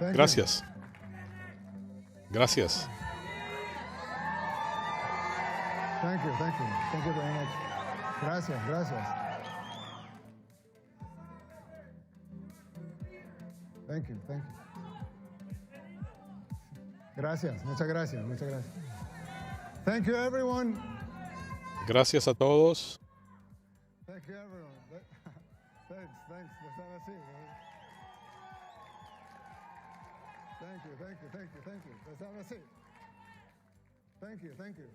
Gracias. Gracias. Thank you very much. Gracias. Thank you. Gracias, muchas gracias. Thank you, everyone. Gracias a todos. Thank you, everyone. Thanks. Let's have a seat. Thank you. Let's have a seat. Thank you.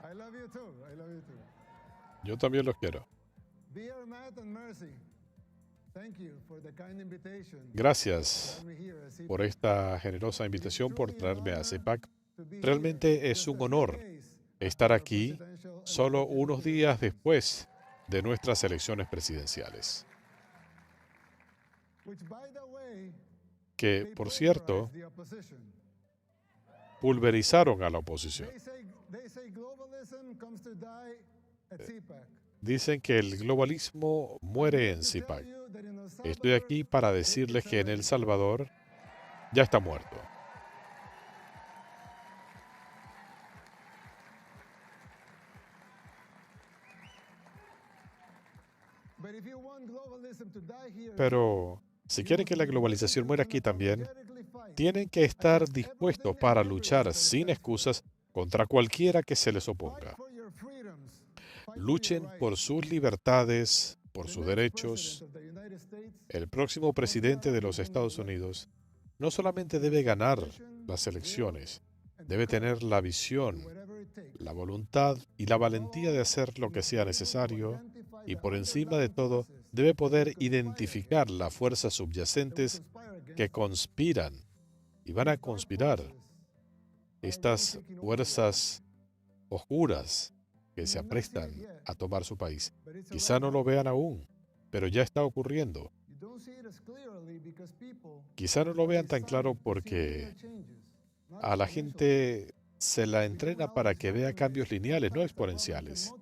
I love you too. Yo también los quiero. Dear Matt and Mercy, thank you for the kind invitation. Gracias por esta generosa invitación, por traerme a CEPAC. Realmente es un honor estar aquí solo unos días después de nuestras elecciones presidenciales. Que, por cierto, pulverizaron a la oposición. Dicen que el globalismo muere en CEPAC. Estoy aquí para decirles que en El Salvador ya está muerto. Pero si quieren que la globalización muera aquí también, tienen que estar dispuestos para luchar sin excusas contra cualquiera que se les oponga. Luchen por sus libertades, por sus derechos. El próximo presidente de los Estados Unidos no solamente debe ganar las elecciones, debe tener la visión, la voluntad y la valentía de hacer lo que sea necesario y, por encima de todo, debe poder identificar las fuerzas subyacentes que conspiran y van a conspirar. Estas fuerzas oscuras que se aprestan a tomar su país. Quizá no lo vean aún, pero ya está ocurriendo. Quizá no lo vean tan claro porque a la gente se la entrena para que vea cambios lineales, no exponenciales,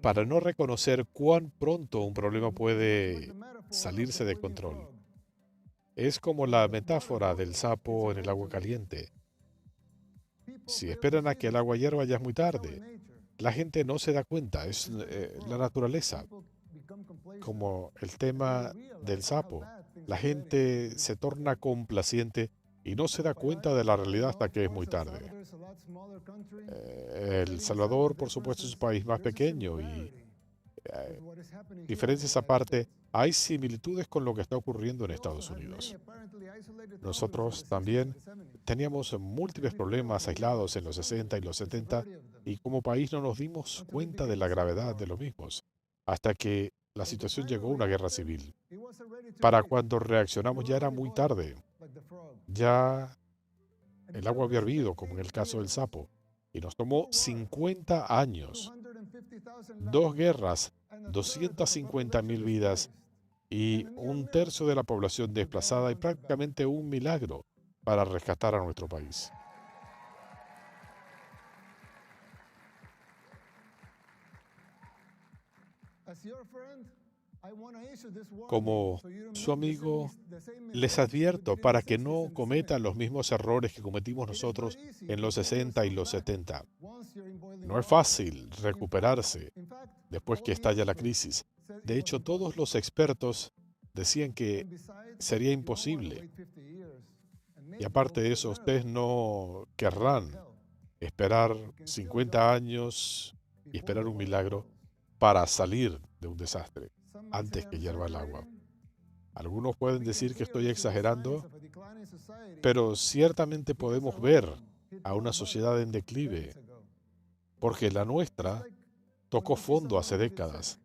para no reconocer cuán pronto un problema puede salirse de control. Es como la metáfora del sapo en el agua caliente. Si esperan a que el agua hierva ya es muy tarde. La gente no se da cuenta, es la naturaleza. Como el tema del sapo. La gente se torna complaciente y no se da cuenta de la realidad hasta que es muy tarde. El Salvador, por supuesto, es un país más pequeño y diferencias aparte, hay similitudes con lo que está ocurriendo en Estados Unidos. Nosotros también teníamos múltiples problemas aislados en los 60 y los 70 y como país no nos dimos cuenta de la gravedad de los mismos hasta que la situación llegó a una guerra civil. Para cuando reaccionamos ya era muy tarde. Ya el agua había hervido, como en el caso del sapo, y nos tomó 50 años, 2 guerras, 250,000 vidas y 1/3 de la población desplazada y prácticamente un milagro para rescatar a nuestro país. Como su amigo, les advierto para que no cometan los mismos errores que cometimos nosotros en los 60 y los 70. No es fácil recuperarse después que estalla la crisis. De hecho, todos los expertos decían que sería imposible. Y aparte de eso, ustedes no querrán esperar 50 años y esperar un milagro para salir de un desastre antes que hierva el agua. Algunos pueden decir que estoy exagerando, pero ciertamente podemos ver a una sociedad en declive, porque la nuestra tocó fondo hace décadas.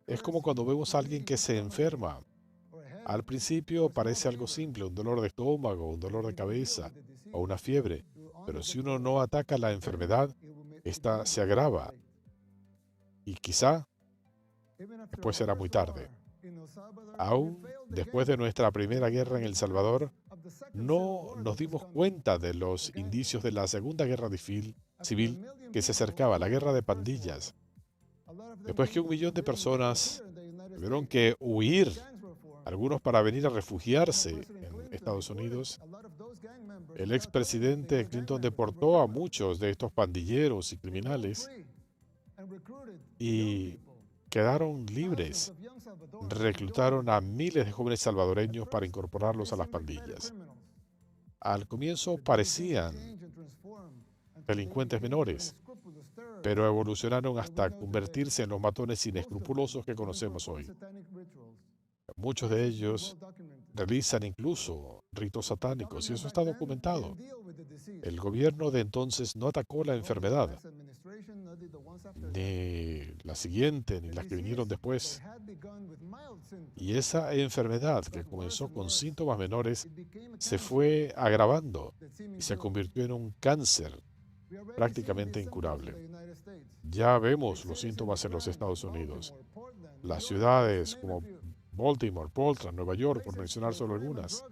Es como cuando vemos a alguien que se enferma. Al principio parece algo simple, un dolor de estómago, un dolor de cabeza o una fiebre, pero si uno no ataca la enfermedad, esta se agrava y quizá después será muy tarde. Aún después de nuestra primera guerra en El Salvador, no nos dimos cuenta de los indicios de la Segunda Guerra Civil que se acercaba, la guerra de pandillas. Después que 1 millón de personas tuvieron que huir, algunos para venir a refugiarse en Estados Unidos. El expresidente Clinton deportó a muchos de estos pandilleros y criminales y quedaron libres. Reclutaron a miles de jóvenes salvadoreños para incorporarlos a las pandillas. Al comienzo parecían delincuentes menores, pero evolucionaron hasta convertirse en los matones inescrupulosos que conocemos hoy. Muchos de ellos realizan incluso ritos satánicos y eso está documentado. El gobierno de entonces no atacó la enfermedad, ni la siguiente, ni las que vinieron después. Y esa enfermedad que comenzó con síntomas menores se fue agravando y se convirtió en un cáncer prácticamente incurable. Ya vemos los síntomas en los Estados Unidos. Las ciudades como Baltimore, Portland, Nueva York, por mencionar solo algunas.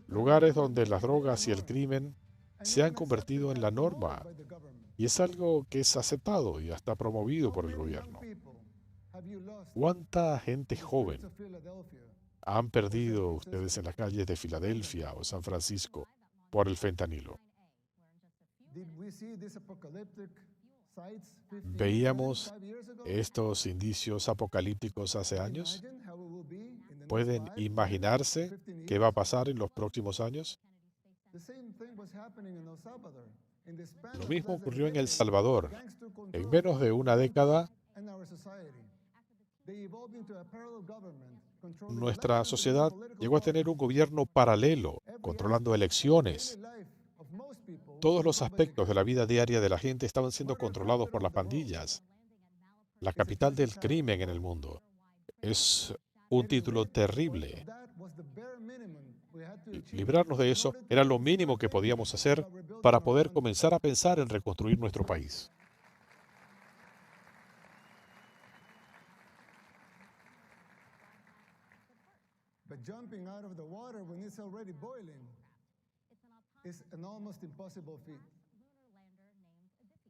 Lugares donde las drogas y el crimen se han convertido en la norma y es algo que es aceptado y hasta promovido por el gobierno. ¿Cuánta gente joven han perdido ustedes en las calles de Filadelfia o San Francisco por el fentanilo? ¿Veíamos estos indicios apocalípticos hace años? ¿Pueden imaginarse qué va a pasar en los próximos años? Lo mismo ocurrió en El Salvador. En menos de una década, nuestra sociedad llegó a tener un gobierno paralelo, controlando elecciones. Todos los aspectos de la vida diaria de la gente estaban siendo controlados por las pandillas. La capital del crimen en el mundo. Es un título terrible. Librarnos de eso era lo mínimo que podíamos hacer para poder comenzar a pensar en reconstruir nuestro país. But jumping out of the water when it's already boiling is an almost impossible feat.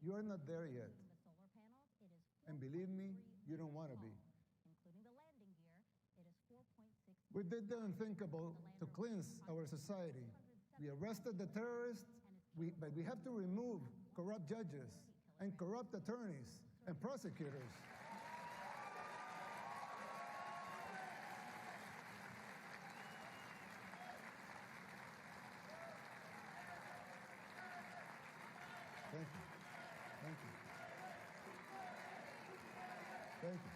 You are not there yet. And believe me, you don't want to be. We did the unthinkable to cleanse our society. We arrested the terrorists, but we have to remove corrupt judges and corrupt attorneys and prosecutors. Thank you. Thank you. Thank you.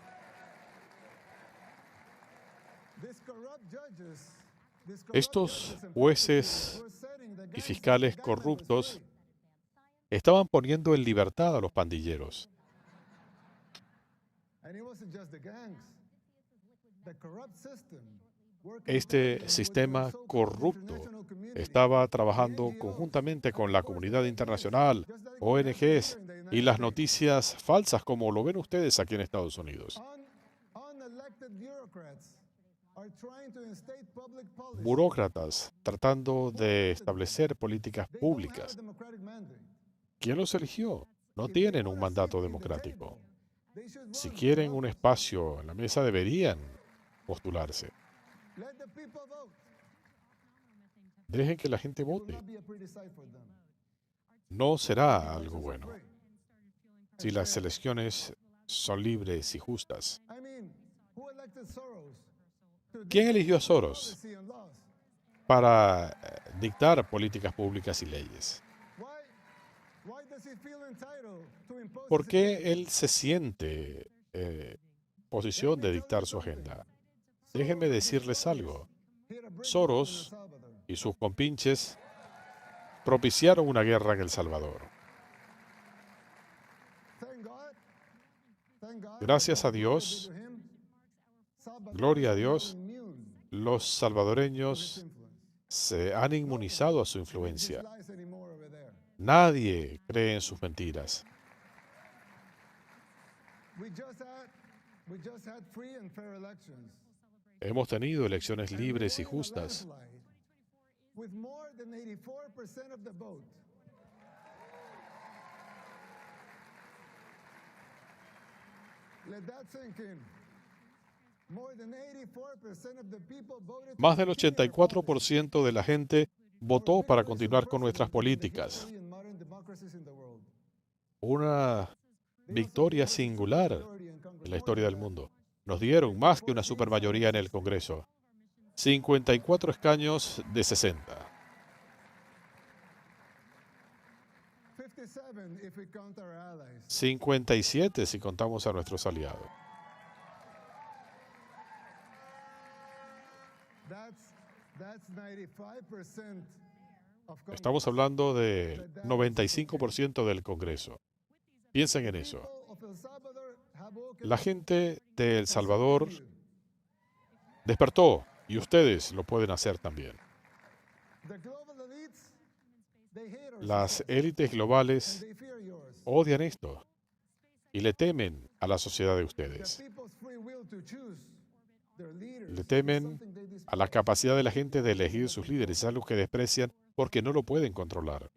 Estos jueces y fiscales corruptos estaban poniendo en libertad a los pandilleros. Este sistema corrupto estaba trabajando conjuntamente con la comunidad internacional, ONGs y las noticias falsas, como lo ven ustedes aquí en Estados Unidos. Burócratas tratando de establecer políticas públicas. ¿Quién los eligió? No tienen un mandato democrático. Si quieren un espacio en la mesa, deberían postularse. Dejen que la gente vote. No será algo bueno si las elecciones son libres y justas. ¿Quién eligió a Soros para dictar políticas públicas y leyes? ¿Por qué él se siente en posición de dictar su agenda? Déjenme decirles algo. Soros y sus compinches propiciaron una guerra en El Salvador. Gracias a Dios, gloria a Dios, los salvadoreños se han inmunizado a su influencia. Nadie cree en sus mentiras. Hemos tenido elecciones libres y justas. Más del 84% de la gente votó para continuar con nuestras políticas. Una victoria singular en la historia del mundo. Nos dieron más que una supermayoría en el Congreso. 54 escaños de 60. 57 si contamos a nuestros aliados. Estamos hablando del 95% del Congreso. Piensen en eso. La gente de El Salvador despertó y ustedes lo pueden hacer también. Las élites globales odian esto y le temen a la sociedad de ustedes. Le temen a la capacidad de la gente de elegir sus líderes, algo que desprecian porque no lo pueden controlar.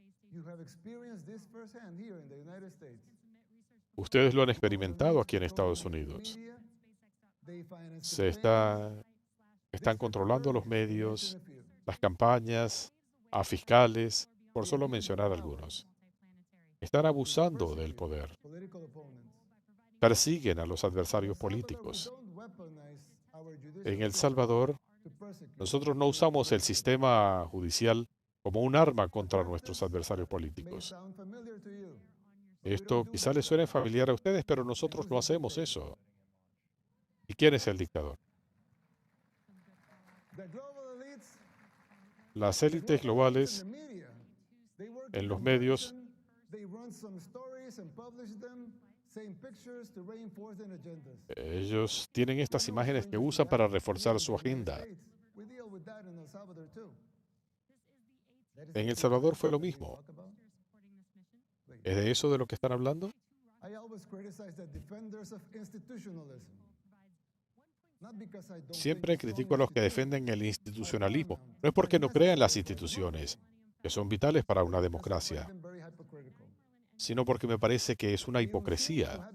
Ustedes lo han experimentado aquí en Estados Unidos. Están controlando los medios, las campañas, a fiscales, por solo mencionar algunos. Están abusando del poder. Persiguen a los adversarios políticos. En El Salvador, nosotros no usamos el sistema judicial como un arma contra nuestros adversarios políticos. Esto quizá les suene familiar a ustedes, pero nosotros no hacemos eso. ¿Y quién es el dictador? Las élites globales en los medios ellos tienen estas imágenes que usan para reforzar su agenda. En El Salvador fue lo mismo. ¿Es de eso de lo que están hablando? Siempre critico a los que defienden el institucionalismo. No es porque no crean en las instituciones, que son vitales para una democracia, sino porque me parece que es una hipocresía.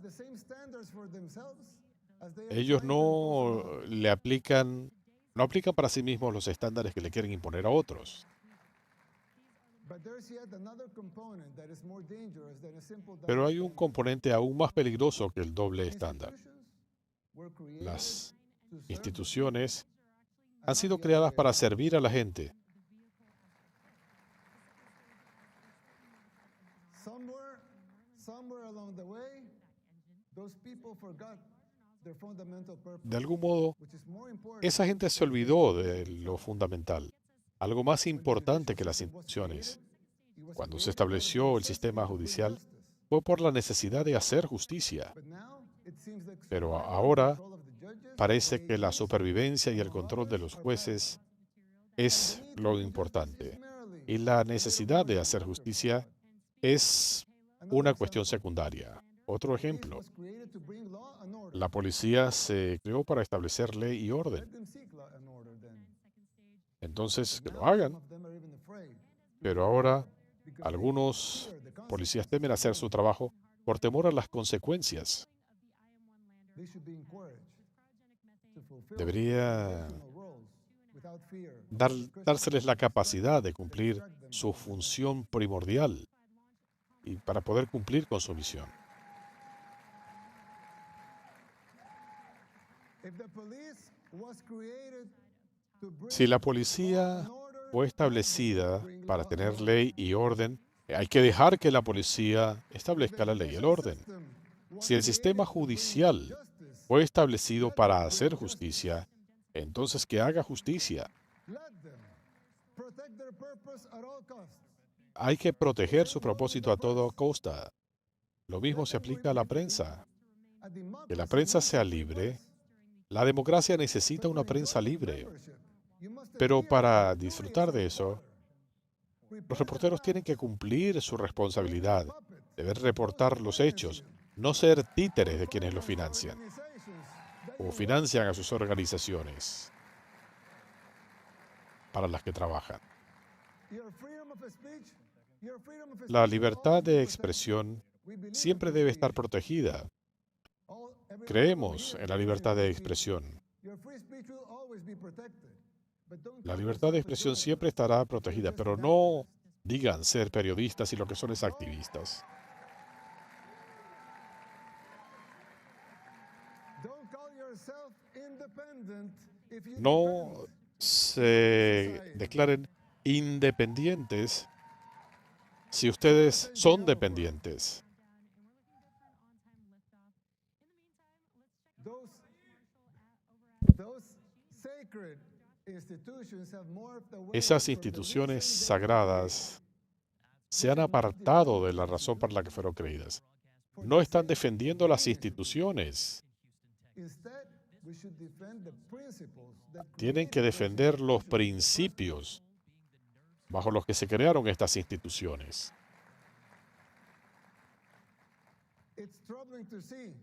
Ellos no aplican para sí mismos los estándares que le quieren imponer a otros. Pero hay un componente aún más peligroso que el doble estándar. Las instituciones han sido creadas para servir a la gente. De algún modo, esa gente se olvidó de lo fundamental, algo más importante que las instituciones. Cuando se estableció el sistema judicial, fue por la necesidad de hacer justicia. Pero ahora parece que la supervivencia y el control de los jueces es lo importante. Y la necesidad de hacer justicia es una cuestión secundaria. Otro ejemplo, la policía se creó para establecer ley y orden. Entonces, que lo hagan. Pero ahora, algunos policías temen hacer su trabajo por temor a las consecuencias. Debería dárseles la capacidad de cumplir su función primordial y para poder cumplir con su misión. Si la policía fue establecida para tener ley y orden, hay que dejar que la policía establezca la ley y el orden. Si el sistema judicial fue establecido para hacer justicia, entonces que haga justicia. Hay que proteger su propósito a toda costa. Lo mismo se aplica a la prensa. Que la prensa sea libre. La democracia necesita una prensa libre. Pero para disfrutar de eso, los reporteros tienen que cumplir su responsabilidad. Deben reportar los hechos, no ser títeres de quienes los financian o financian a sus organizaciones para las que trabajan. La libertad de expresión siempre debe estar protegida. Creemos en la libertad de expresión. Your free speech will always be protected. But don't La call libertad de yourself a expresión journalist siempre estará if you're protegida, just pero an no activist. digan ser periodistas y lo que son es activistas. Don't call yourself independent if you No depend se society. declaren independientes si So ustedes what are you son held for? dependientes. Those sacred institutions have morphed away Esas from the instituciones reason they were created. sagradas se han apartado de la razón para la que fueron creídas. For No the están sake defendiendo of las being instituciones. Instead, we should defend the principles that Tienen que created those defender los institutions in the first place. principios bajo los que se crearon estas instituciones. It's troubling to see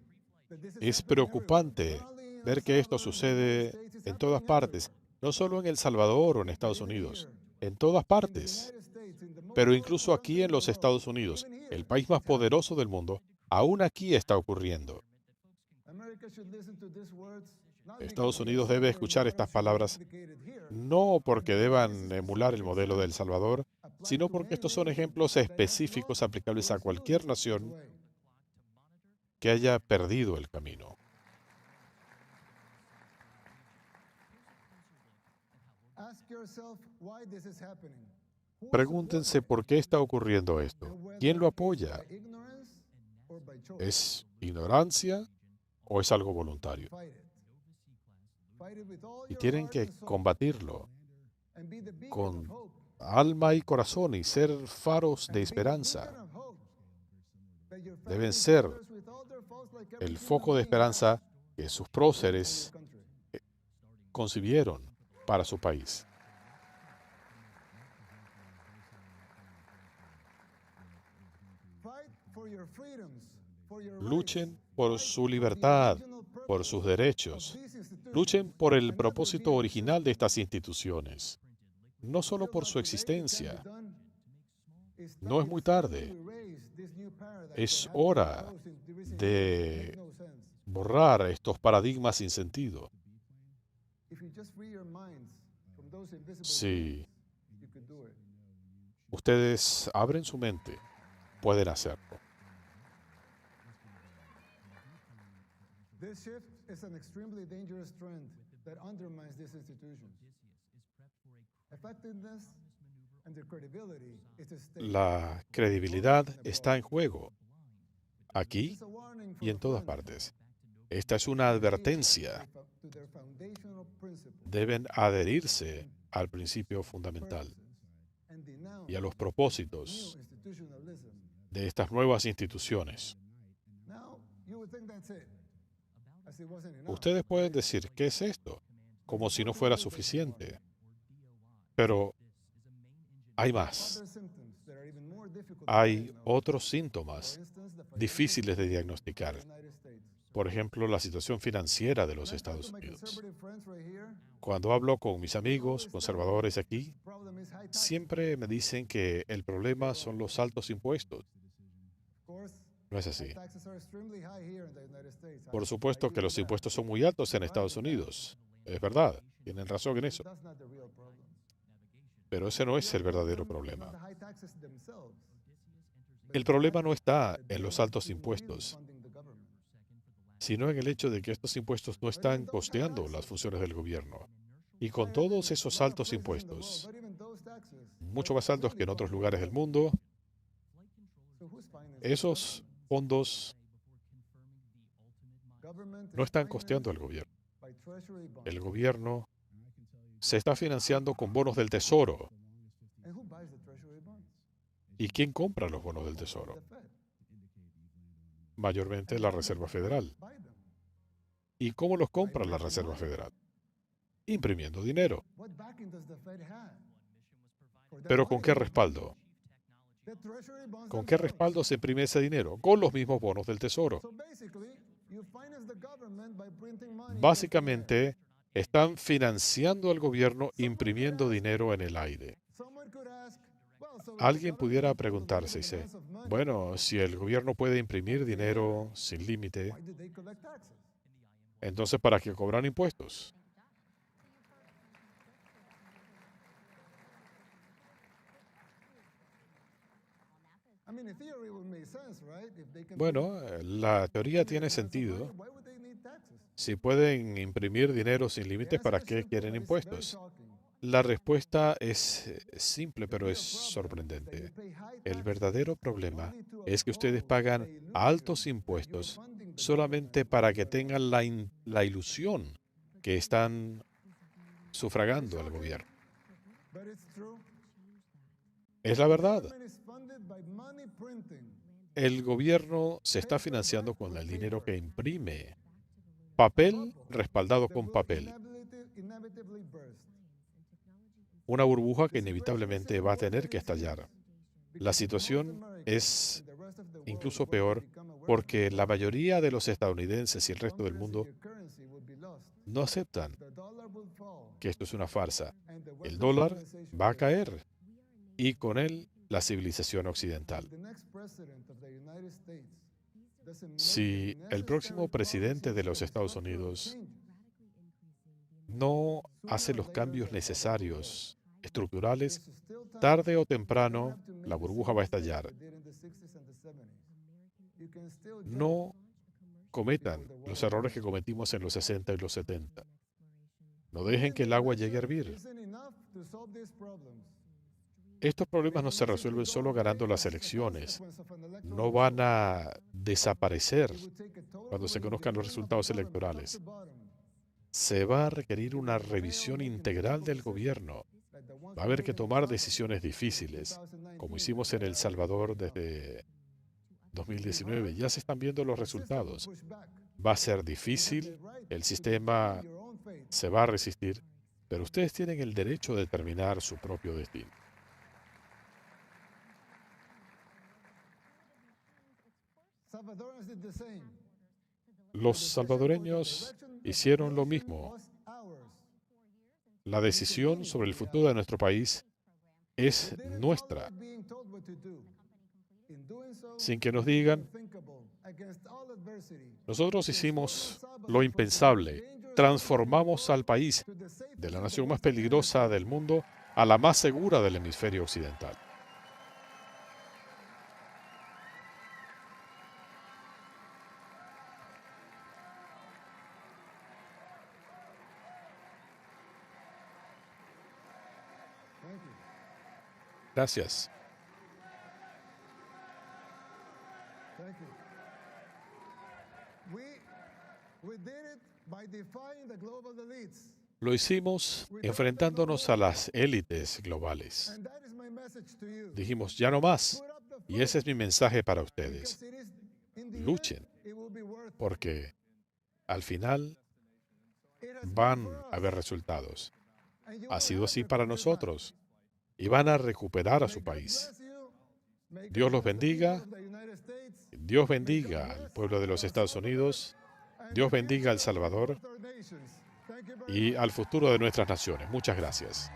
that this is Es happening everywhere, preocupante not only in El ver que esto Salvador and the United sucede States, it's en todas happening partes, everywhere. no solo en El Salvador o en But Estados even Unidos, here, en todas in the partes. United States, in the most Pero powerful incluso aquí country en in the los world, Estados Unidos, even here, el país más it's happening. poderoso del mundo, aún aquí está ocurriendo. America should listen to these words, not because Estados the El Unidos debe Salvador escuchar model estas should be palabras replicated here, no porque but because deban this is emular el specific modelo de El example Salvador, applied sino to porque any estos son nation ejemplos that has específicos lost aplicables or a is cualquier losing its nación way. que haya perdido el camino. Ask yourself why this is happening. Who is Pregúntense supporting por qué está ocurriendo it, esto. and whether ¿Quién lo it's apoya? by ignorance or by choice. ¿Es ignorancia o es algo voluntario? Fight it. Fight it with all Y your tienen heart que and soul, combatirlo and be the beacon of con hope. alma y corazón y ser faros And de be the esperanza. beacon of hope that your Deben family ser brothers with all their faults like every el human foco de being has, esperanza que sus lives in próceres your country. concibieron para su país. Fight for your freedoms, for your rights. Luchen por Fight su for the libertad, original por purpose sus of derechos. these institutions, Luchen por el and not their propósito mere original de estas existence. instituciones, no solo Still por not su too late, it can be existencia. done. No es muy tarde. Es hora de borrar estos paradigmas sin sentido. Si ustedes abren su mente, pueden hacerlo. This shift is an extremely dangerous trend that undermines these institutions. Effectiveness and their credibility is at stake. La credibilidad está en juego, aquí It's a warning for y en todas offense partes. Esta es una advertencia. to their foundational principles, Deben adherirse al principio fundamental and denounce y a los new propósitos institutionalism. de estas nuevas instituciones. Now, you would think that's it, as it wasn't enough. Ustedes pueden decir, ¿qué es esto? Como si no fuera suficiente. Pero hay más. Other symptoms that are even more difficult to Hay diagnose. otros síntomas For instance, the financial difíciles de situation diagnosticar. in the United States. Por ejemplo, la situación financiera de los When I talk to Estados my Unidos. conservative friends right here, Cuando hablo con mis amigos conservadores aquí, the problem is high taxes. siempre me dicen que el problema son los altos impuestos. Of course, No es high así. taxes are extremely high here in the United States. Por I supuesto do que know los that. impuestos son muy altos en Estados Unidos. Es verdad, tienen razón en eso. That's not the real problem. Pero ese no es el The verdadero problem is problema. not the high taxes themselves, but El the problema fact no está that en they los are altos even impuestos, funding the government. sino en el hecho de que estos impuestos no están costeando las funciones del gobierno. Y con todos esos altos impuestos, But even those taxes, mucho más altos que en otros lugares del mundo, so who's financing esos fondos government no is están costeando al gobierno. by treasury bonds. El gobierno se está financiando con bonos del tesoro. And who buys the treasury bonds? ¿Y quién compra los bonos del tesoro? The Fed. Mayormente la Reserva Federal. Buy them. ¿Y cómo los compra la Reserva Federal? Imprimiendo dinero. What backing does the Fed have for that ¿Pero money con qué to be respaldo? the treasury bonds ¿Con qué themselves? respaldo se imprime ese dinero? Con los mismos bonos del tesoro. So basically, you finance the government by printing money. Básicamente, están financiando al gobierno imprimiendo dinero en el aire. Someone could ask, well, so if the Alguien government pudiera is full of preguntarse, living dice, amounts of money, bueno, si el gobierno puede imprimir dinero sin límite, why do they collect taxes? Entonces, ¿para qué cobran impuestos? I mean, in theory, it would make sense, right? If they can Bueno, la teoría tiene tons of money, sentido. why would they need taxes? Si pueden imprimir dinero sin The límites, answer ¿para is qué simple, quieren but it's very impuestos? shocking. La respuesta es simple, The pero es real problem that you sorprendente. pay high El taxes verdadero problema only to es que ustedes uphold pagan the altos illusion that you're impuestos funding the solamente government para with que your tengan la ilusión que están sufragando al shocking, gobierno. but it's true. Es la The verdad. government is funded by money printing, El gobierno se está financiando con el dinero que imprime. Papel bubble respaldado that con will papel. inevitably burst. Una burbuja que The situation is inevitablemente even va a worse tener than que it seems, estallar. La because if most situación Americans es and the rest of the world incluso were to peor become aware of porque this la problem, mayoría de los estadounidenses y el resto del confidence in mundo your currency would be lost. no aceptan The dollar will fall, que esto es una farsa. and the El Western dólar civilization va a will fall. caer y con él la civilización occidental. If the next president of the United States doesn't make Si the el próximo necessary presidente de policy los Estados structural Unidos changes, no hace sooner or los later cambios the bubble will necesarios burst. estructurales, There's still time. tarde o You don't temprano have to make la the burbuja same va a mistakes estallar. you did in the 60s and the 70s. You can still jump No cometan before the los water errores que bursts. cometimos en los 60 y los 70. No Winning dejen que the el agua llegue a election hervir. isn't enough to solve these problems. Estos They problemas no will se not simply resuelven go solo away ganando las as a elecciones. consequence of an electoral No van result. a desaparecer It would take a total cuando se conozcan los reengineering of the resultados government, top to electorales. bottom. Se va a requerir You una will fail revisión making integral difficult del decisions, gobierno. like the ones Va a we haber made que in El tomar Salvador decisiones in difíciles, 2019 como that hicimos en brought El our Salvador country down. desde It will be 2019. hard. Ya se están viendo los The system will resultados. push back. Va a ser You have the difícil, right el to determine sistema your own fate. se va a resistir, pero ustedes tienen el derecho de determinar su propio destino. Salvadorans did the same. Los The decision for the salvadoreños direction of the hicieron lo nation mismo. was ours. La decisión sobre el futuro de nuestro país es We didn't nuestra, tolerate being told what to do. In doing so, sin que nos we did the digan. unthinkable against all adversity. Nosotros We hicimos transformed El Salvador lo from the impensable. most dangerous Transformamos country in al the país world to the safest de la in the nación más Western peligrosa Hemisphere. del mundo a la más segura del hemisferio occidental. Thank you. Gracias. Thank you. We did it by defying the global elites. Lo hicimos enfrentándonos a las élites globales. And that is my message to you. Dijimos, ya no más. Put up the Y fight, ese es mi mensaje para ustedes. because it is, in the end, Luchen, it will be worth it. porque al final It has been van for a us, haber resultados. and you Ha will sido have así to para pay it back. nosotros. Y van a recuperar a May su God país. bless you. May God Dios los bless the people bendiga. of the United States. Dios May God bendiga al bless pueblo de los El Estados Salvador Unidos. and Dios the bendiga a El future of Salvador both our nations. Thank you very y much. al futuro de nuestras naciones. Muchas gracias.